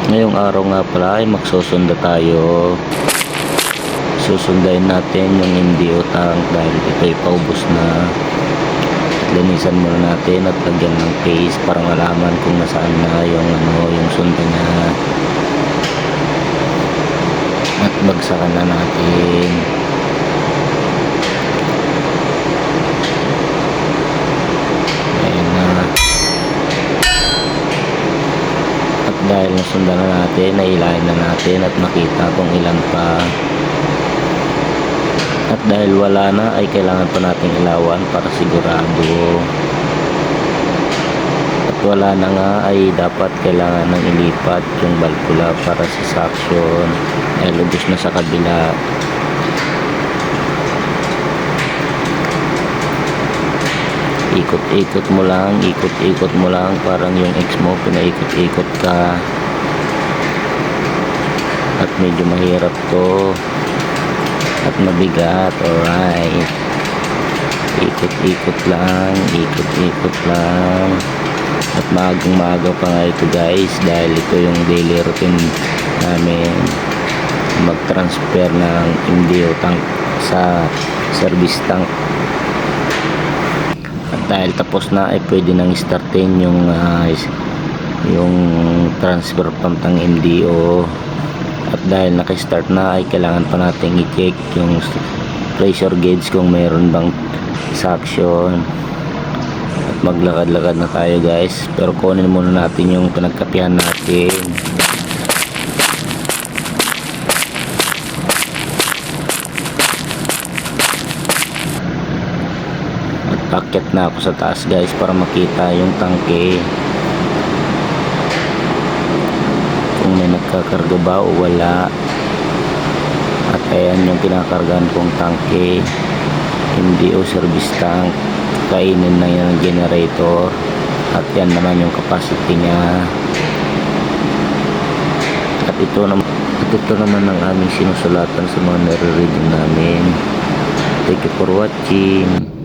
Ngayong araw nga pala ay magsusunda tayo. Susundayin natin yung hindi utang dahil ito'y paubos na. At linisan muna natin at lagyan ng paste para malaman kung nasaan na yung sunda niya. At bagsakan na natin. Dahil nasundan na natin, nailahin na natin at makita kung ilan pa. At dahil wala na ay kailangan pa nating ilawan para sigurado. At wala na nga ay dapat kailangan nang ilipat yung balkula para sa suction. Ay lubos na sa kabila. Ikot-ikot mo lang parang yung ex mo, pinaikot-ikot ka. At medyo mahirap to at mabigat. Alright, ikot-ikot lang at maaga pa nga ito guys, dahil ito yung daily routine namin, mag-transfer ng MDO tank sa service tank. At dahil tapos na ay pwede nang startin yung transfer pump ng MDO. At dahil naka-start na ay kailangan pa natin i-check yung pressure gauge kung mayroon bang suction. At maglakad-lakad na tayo guys, pero kunin muna natin yung pinagkapihan natin. Akyat na ako sa taas guys para makita yung tangke, kung may nagkakarga ba o wala. At ayan yung kinakargaan kong tangke, MDO service tank. Kainin na yan ng generator. At yan naman yung capacity niya. At ito naman ang aming sinusulatan sa mga nare-reading namin. Thank you for watching.